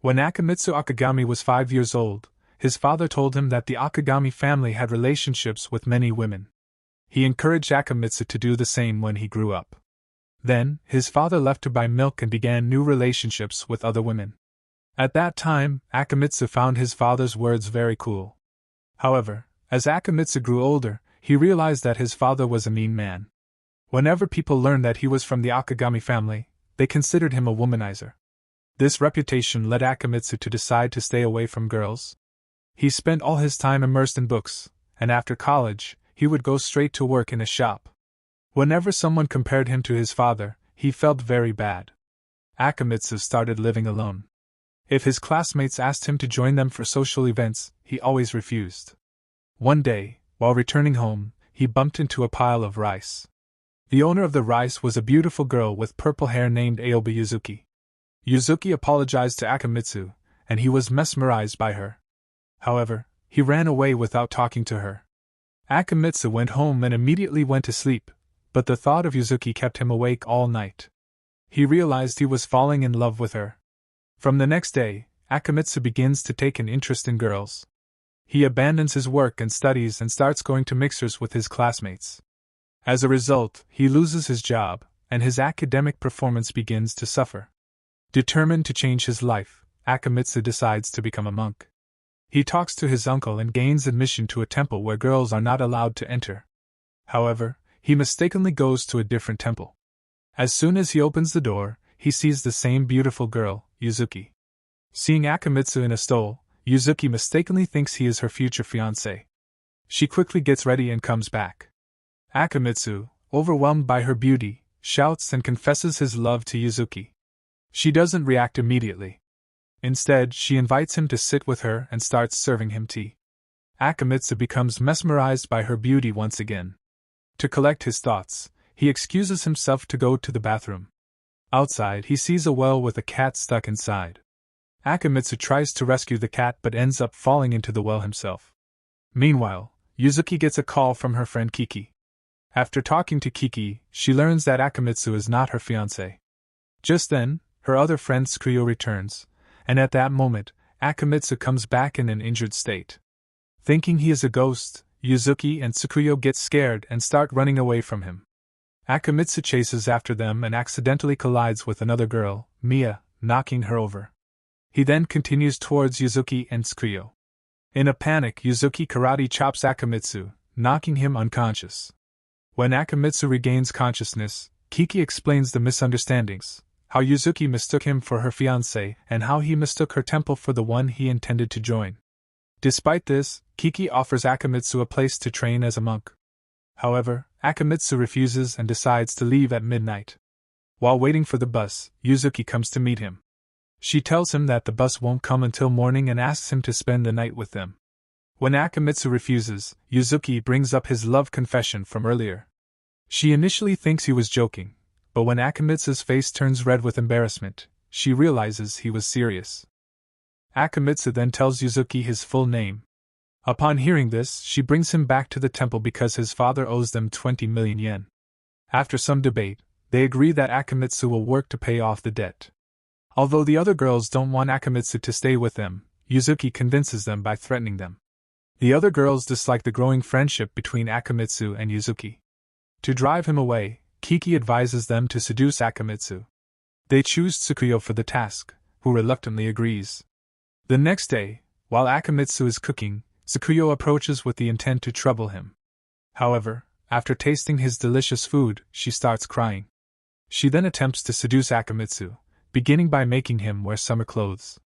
When Akemitsu Akagami was 5 years old, his father told him that the Akagami family had relationships with many women. He encouraged Akemitsu to do the same when he grew up. Then, his father left to buy milk and began new relationships with other women. At that time, Akemitsu found his father's words very cool. However, as Akemitsu grew older, he realized that his father was a mean man. Whenever people learned that he was from the Akagami family, they considered him a womanizer. This reputation led Akemitsu to decide to stay away from girls. He spent all his time immersed in books, and after college, he would go straight to work in a shop. Whenever someone compared him to his father, he felt very bad. Akemitsu started living alone. If his classmates asked him to join them for social events, he always refused. One day, while returning home, he bumped into a pile of rice. The owner of the rice was a beautiful girl with purple hair named Aoba Yuzuki. Yuzuki apologized to Akemitsu, and he was mesmerized by her. However, he ran away without talking to her. Akemitsu went home and immediately went to sleep, but the thought of Yuzuki kept him awake all night. He realized he was falling in love with her. From the next day, Akemitsu begins to take an interest in girls. He abandons his work and studies and starts going to mixers with his classmates. As a result, he loses his job, and his academic performance begins to suffer. Determined to change his life, Akemitsu decides to become a monk. He talks to his uncle and gains admission to a temple where girls are not allowed to enter. However, he mistakenly goes to a different temple. As soon as he opens the door, he sees the same beautiful girl, Yuzuki. Seeing Akemitsu in a stole, Yuzuki mistakenly thinks he is her future fiancé. She quickly gets ready and comes back. Akemitsu, overwhelmed by her beauty, shouts and confesses his love to Yuzuki. She doesn't react immediately. Instead, she invites him to sit with her and starts serving him tea. Akemitsu becomes mesmerized by her beauty once again. To collect his thoughts, he excuses himself to go to the bathroom. Outside, he sees a well with a cat stuck inside. Akemitsu tries to rescue the cat but ends up falling into the well himself. Meanwhile, Yuzuki gets a call from her friend Kiki. After talking to Kiki, she learns that Akemitsu is not her fiancé. Just then, her other friend Tsukuyo returns, and at that moment, Akemitsu comes back in an injured state. Thinking he is a ghost, Yuzuki and Tsukuyo get scared and start running away from him. Akemitsu chases after them and accidentally collides with another girl, Mia, knocking her over. He then continues towards Yuzuki and Tsukuyo. In a panic, Yuzuki karate chops Akemitsu, knocking him unconscious. When Akemitsu regains consciousness, Kiki explains the misunderstandings, how Yuzuki mistook him for her fiancé and how he mistook her temple for the one he intended to join. Despite this, Kiki offers Akemitsu a place to train as a monk. However, Akemitsu refuses and decides to leave at midnight. While waiting for the bus, Yuzuki comes to meet him. She tells him that the bus won't come until morning and asks him to spend the night with them. When Akemitsu refuses, Yuzuki brings up his love confession from earlier. She initially thinks he was joking, but when Akemitsu's face turns red with embarrassment, she realizes he was serious. Akemitsu then tells Yuzuki his full name. Upon hearing this, she brings him back to the temple because his father owes them 20 million yen. After some debate, they agree that Akemitsu will work to pay off the debt. Although the other girls don't want Akemitsu to stay with them, Yuzuki convinces them by threatening them. The other girls dislike the growing friendship between Akemitsu and Yuzuki. To drive him away, Kiki advises them to seduce Akemitsu. They choose Tsukuyo for the task, who reluctantly agrees. The next day, while Akemitsu is cooking, Tsukuyo approaches with the intent to trouble him. However, after tasting his delicious food, she starts crying. She then attempts to seduce Akemitsu, beginning by making him wear summer clothes.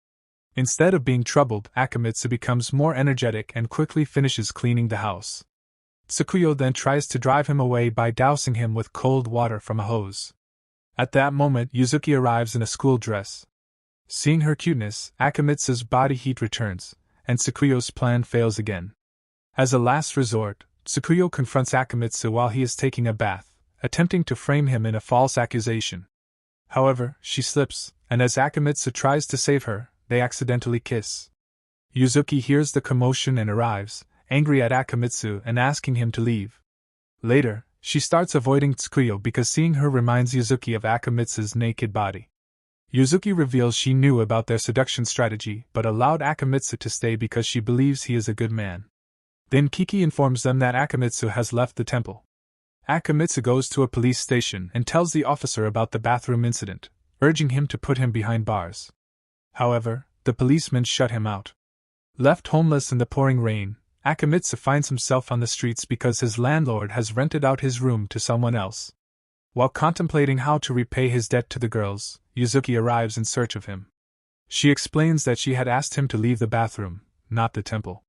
Instead of being troubled, Akemitsu becomes more energetic and quickly finishes cleaning the house. Tsukuyo then tries to drive him away by dousing him with cold water from a hose. At that moment, Yuzuki arrives in a school dress. Seeing her cuteness, Akemitsu's body heat returns, and Tsukuyo's plan fails again. As a last resort, Tsukuyo confronts Akemitsu while he is taking a bath, attempting to frame him in a false accusation. However, she slips, and as Akemitsu tries to save her, they accidentally kiss. Yuzuki hears the commotion and arrives, angry at Akemitsu and asking him to leave. Later, she starts avoiding Tsukuyo because seeing her reminds Yuzuki of Akemitsu's naked body. Yuzuki reveals she knew about their seduction strategy but allowed Akimitsu to stay because she believes he is a good man. Then Kiki informs them that Akimitsu has left the temple. Akimitsu goes to a police station and tells the officer about the bathroom incident, urging him to put him behind bars. However, the policemen shut him out. Left homeless in the pouring rain, Akimitsu finds himself on the streets because his landlord has rented out his room to someone else. While contemplating how to repay his debt to the girls, Yuzuki arrives in search of him. She explains that she had asked him to leave the bathroom, not the temple.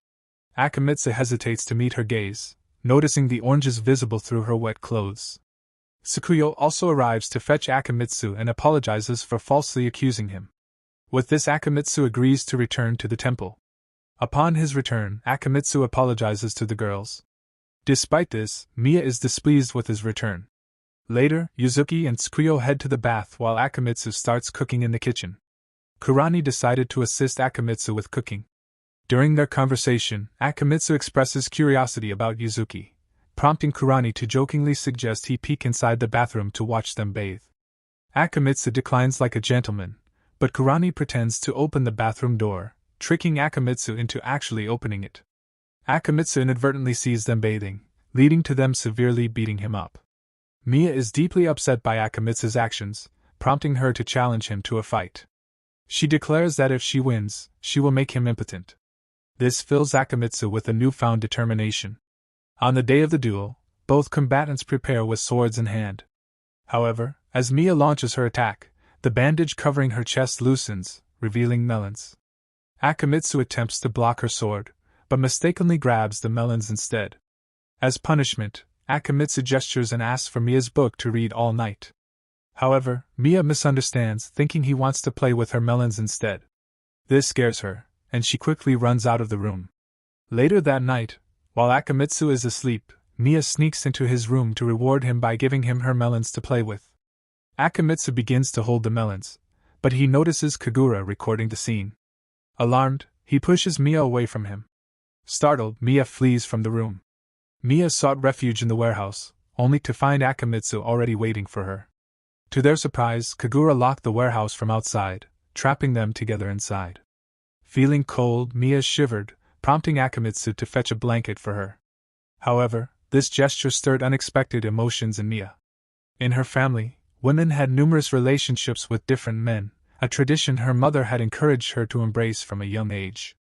Akimitsu hesitates to meet her gaze, noticing the oranges visible through her wet clothes. Tsukuyo also arrives to fetch Akimitsu and apologizes for falsely accusing him. With this, Akimitsu agrees to return to the temple. Upon his return, Akimitsu apologizes to the girls. Despite this, Miya is displeased with his return. Later, Yuzuki and Tsukuyo head to the bath while Akimitsu starts cooking in the kitchen. Kurani decided to assist Akimitsu with cooking. During their conversation, Akimitsu expresses curiosity about Yuzuki, prompting Kurani to jokingly suggest he peek inside the bathroom to watch them bathe. Akimitsu declines like a gentleman, but Kurani pretends to open the bathroom door, tricking Akimitsu into actually opening it. Akimitsu inadvertently sees them bathing, leading to them severely beating him up. Miya is deeply upset by Akimitsu's actions, prompting her to challenge him to a fight. She declares that if she wins, she will make him impotent. This fills Akimitsu with a newfound determination. On the day of the duel, both combatants prepare with swords in hand. However, as Miya launches her attack, the bandage covering her chest loosens, revealing melons. Akimitsu attempts to block her sword, but mistakenly grabs the melons instead. As punishment, Akimitsu gestures and asks for Miya's book to read all night. However, Miya misunderstands, thinking he wants to play with her melons instead. This scares her, and she quickly runs out of the room. Later that night, while Akimitsu is asleep, Miya sneaks into his room to reward him by giving him her melons to play with. Akimitsu begins to hold the melons, but he notices Kagura recording the scene. Alarmed, he pushes Miya away from him. Startled, Miya flees from the room. Miya sought refuge in the warehouse, only to find Akimitsu already waiting for her. To their surprise, Kagura locked the warehouse from outside, trapping them together inside. Feeling cold, Miya shivered, prompting Akimitsu to fetch a blanket for her. However, this gesture stirred unexpected emotions in Miya. In her family, women had numerous relationships with different men, a tradition her mother had encouraged her to embrace from a young age.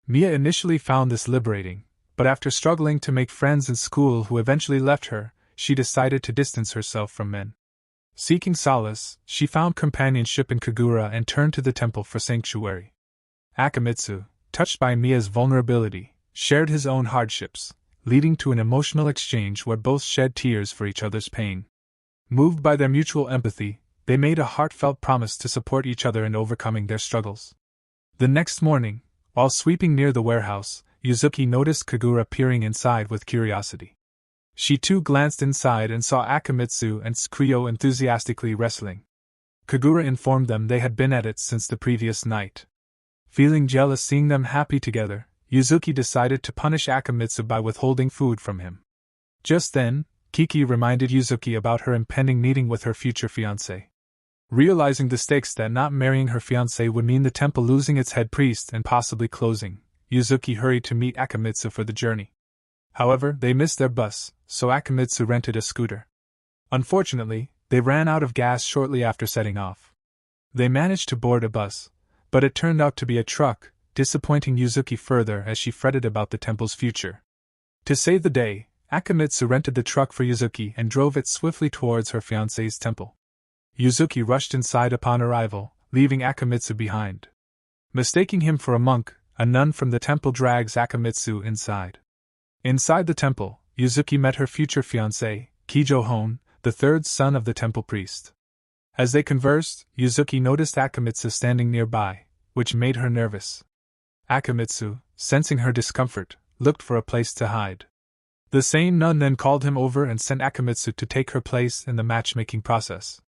Miya initially found this liberating, but after struggling to make friends in school who eventually left her, she decided to distance herself from men. Seeking solace, she found companionship in Kagura and turned to the temple for sanctuary. Akimitsu, touched by Miya's vulnerability, shared his own hardships, leading to an emotional exchange where both shed tears for each other's pain. Moved by their mutual empathy, they made a heartfelt promise to support each other in overcoming their struggles. The next morning, while sweeping near the warehouse, Yuzuki noticed Kagura peering inside with curiosity. She too glanced inside and saw Akimitsu and Tsukuyo enthusiastically wrestling. Kagura informed them they had been at it since the previous night. Feeling jealous seeing them happy together, Yuzuki decided to punish Akimitsu by withholding food from him. Just then, Kiki reminded Yuzuki about her impending meeting with her future fiancé. Realizing the stakes that not marrying her fiancé would mean the temple losing its head priest and possibly closing, Yuzuki hurried to meet Akimitsu for the journey. However, they missed their bus, so Akimitsu rented a scooter. Unfortunately, they ran out of gas shortly after setting off. They managed to board a bus, but it turned out to be a truck, disappointing Yuzuki further as she fretted about the temple's future. To save the day, Akimitsu rented the truck for Yuzuki and drove it swiftly towards her fiancé's temple. Yuzuki rushed inside upon arrival, leaving Akimitsu behind. Mistaking him for a monk, a nun from the temple drags Akimitsu inside. Inside the temple, Yuzuki met her future fiancé, Kijo Hon, the third son of the temple priest. As they conversed, Yuzuki noticed Akimitsu standing nearby, which made her nervous. Akimitsu, sensing her discomfort, looked for a place to hide. The same nun then called him over and sent Akimitsu to take her place in the matchmaking process.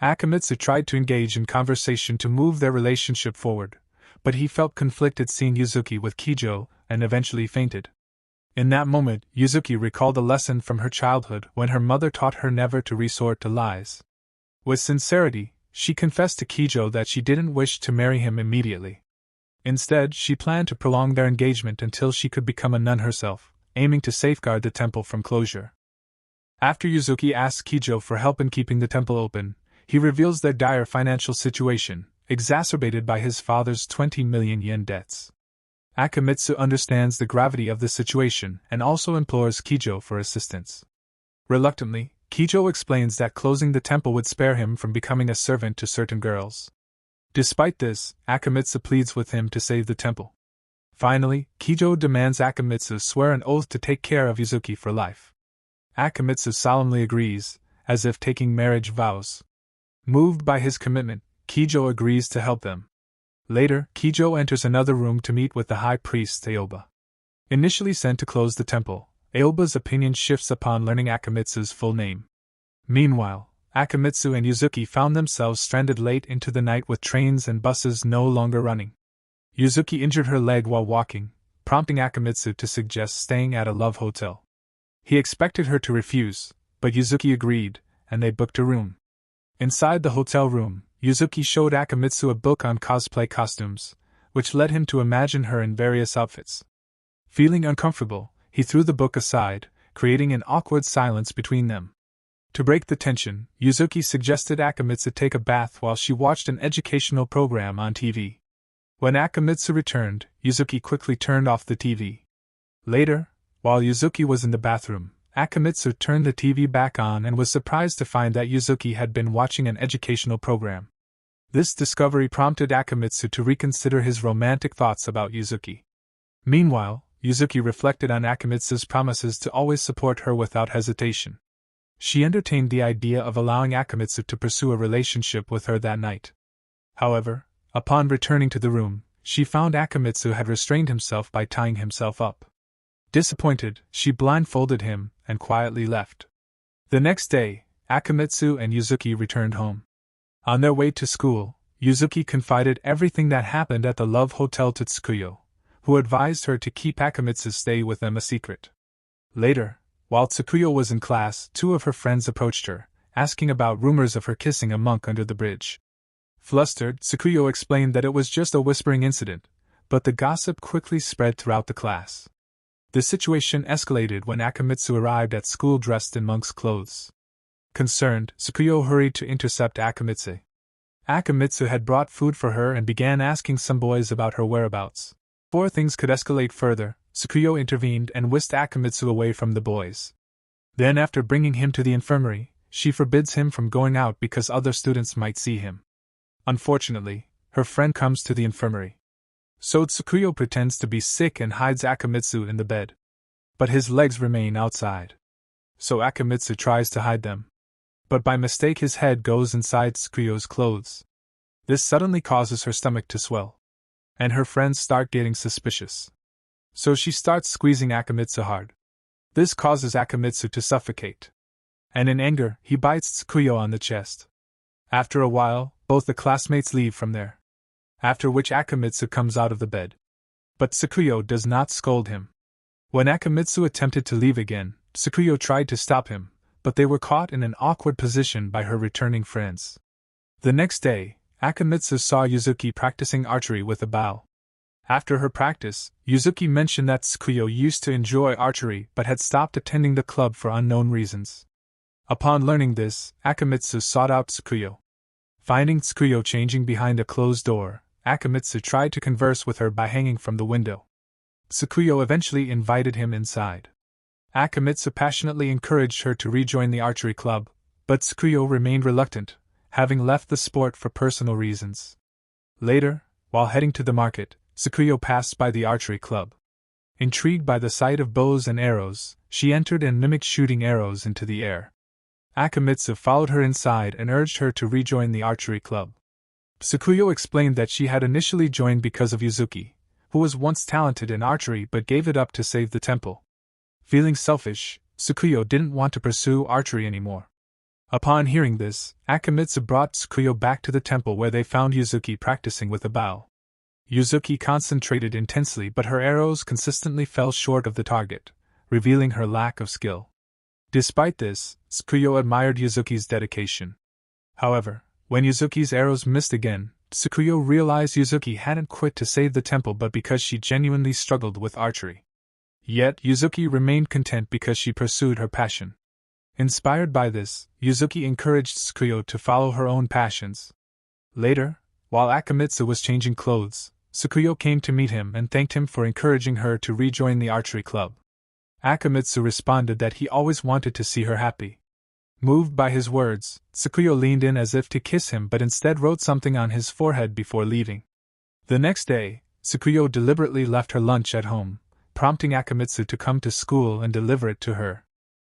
Akimitsu tried to engage in conversation to move their relationship forward, but he felt conflicted seeing Yuzuki with Kijo and eventually fainted. In that moment, Yuzuki recalled a lesson from her childhood when her mother taught her never to resort to lies. With sincerity, she confessed to Kijo that she didn't wish to marry him immediately. Instead, she planned to prolong their engagement until she could become a nun herself, aiming to safeguard the temple from closure. After Yuzuki asks Kijo for help in keeping the temple open, he reveals their dire financial situation, exacerbated by his father's 20 million yen debts. Akimitsu understands the gravity of the situation and also implores Kijo for assistance. Reluctantly, Kijo explains that closing the temple would spare him from becoming a servant to certain girls. Despite this, Akimitsu pleads with him to save the temple. Finally, Kijo demands Akimitsu swear an oath to take care of Yuzuki for life. Akimitsu solemnly agrees, as if taking marriage vows. Moved by his commitment, Kijo agrees to help them. Later, Kijo enters another room to meet with the high priest Aoba. Initially sent to close the temple, Aoba's opinion shifts upon learning Akimitsu's full name. Meanwhile, Akimitsu and Yuzuki found themselves stranded late into the night with trains and buses no longer running. Yuzuki injured her leg while walking, prompting Akimitsu to suggest staying at a love hotel. He expected her to refuse, but Yuzuki agreed, and they booked a room. Inside the hotel room, Yuzuki showed Akimitsu a book on cosplay costumes, which led him to imagine her in various outfits. Feeling uncomfortable, he threw the book aside, creating an awkward silence between them. To break the tension, Yuzuki suggested Akimitsu take a bath while she watched an educational program on TV. When Akimitsu returned, Yuzuki quickly turned off the TV. Later, while Yuzuki was in the bathroom, Akimitsu turned the TV back on and was surprised to find that Yuzuki had been watching an educational program. This discovery prompted Akimitsu to reconsider his romantic thoughts about Yuzuki. Meanwhile, Yuzuki reflected on Akimitsu's promises to always support her without hesitation. She entertained the idea of allowing Akimitsu to pursue a relationship with her that night. However, upon returning to the room, she found Akimitsu had restrained himself by tying himself up. Disappointed, she blindfolded him and quietly left. The next day, Akimitsu and Yuzuki returned home. On their way to school, Yuzuki confided everything that happened at the Love Hotel to Tsukuyo, who advised her to keep Akimitsu's stay with them a secret. Later, while Tsukuyo was in class, two of her friends approached her, asking about rumors of her kissing a monk under the bridge. Flustered, Tsukuyo explained that it was just a whispering incident, but the gossip quickly spread throughout the class. The situation escalated when Akimitsu arrived at school dressed in monk's clothes. Concerned, Tsukuyo hurried to intercept Akimitsu. Akimitsu had brought food for her and began asking some boys about her whereabouts. Before things could escalate further, Tsukuyo intervened and whisked Akimitsu away from the boys. Then, after bringing him to the infirmary, she forbids him from going out because other students might see him. Unfortunately, her friend comes to the infirmary. So Tsukuyo pretends to be sick and hides Akimitsu in the bed. But his legs remain outside. So Akimitsu tries to hide them. But by mistake his head goes inside Tsukuyo's clothes. This suddenly causes her stomach to swell. And her friends start getting suspicious. So she starts squeezing Akimitsu hard. This causes Akimitsu to suffocate. And in anger, he bites Tsukuyo on the chest. After a while, both the classmates leave from there. After which Akimitsu comes out of the bed. But Tsukuyo does not scold him. When Akimitsu attempted to leave again, Tsukuyo tried to stop him, but they were caught in an awkward position by her returning friends. The next day, Akimitsu saw Yuzuki practicing archery with a bow. After her practice, Yuzuki mentioned that Tsukuyo used to enjoy archery but had stopped attending the club for unknown reasons. Upon learning this, Akimitsu sought out Tsukuyo. Finding Tsukuyo changing behind a closed door, Akimitsu tried to converse with her by hanging from the window. Tsukuyo eventually invited him inside. Akimitsu passionately encouraged her to rejoin the archery club, but Tsukuyo remained reluctant, having left the sport for personal reasons. Later, while heading to the market, Tsukuyo passed by the archery club. Intrigued by the sight of bows and arrows, she entered and mimicked shooting arrows into the air. Akimitsu followed her inside and urged her to rejoin the archery club. Tsukuyo explained that she had initially joined because of Yuzuki, who was once talented in archery but gave it up to save the temple. Feeling selfish, Tsukuyo didn't want to pursue archery anymore. Upon hearing this, Akimitsu brought Tsukuyo back to the temple where they found Yuzuki practicing with a bow. Yuzuki concentrated intensely but her arrows consistently fell short of the target, revealing her lack of skill. Despite this, Tsukuyo admired Yuzuki's dedication. However, When Yuzuki's arrows missed again, Tsukuyo realized Yuzuki hadn't quit to save the temple but because she genuinely struggled with archery. Yet Yuzuki remained content because she pursued her passion. Inspired by this, Yuzuki encouraged Tsukuyo to follow her own passions. Later, while Akimitsu was changing clothes, Tsukuyo came to meet him and thanked him for encouraging her to rejoin the archery club. Akimitsu responded that he always wanted to see her happy. Moved by his words, Tsukuyo leaned in as if to kiss him but instead wrote something on his forehead before leaving. The next day, Tsukuyo deliberately left her lunch at home, prompting Akimitsu to come to school and deliver it to her.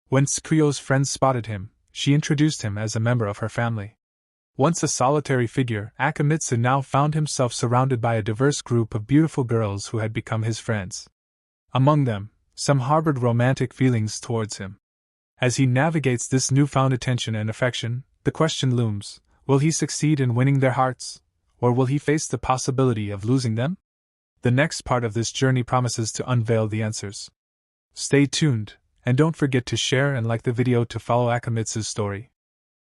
When Tsukuyo's friends spotted him, she introduced him as a member of her family. Once a solitary figure, Akimitsu now found himself surrounded by a diverse group of beautiful girls who had become his friends. Among them, some harbored romantic feelings towards him. As he navigates this newfound attention and affection, the question looms, will he succeed in winning their hearts, or will he face the possibility of losing them? The next part of this journey promises to unveil the answers. Stay tuned, and don't forget to share and like the video to follow Akimitsu's story.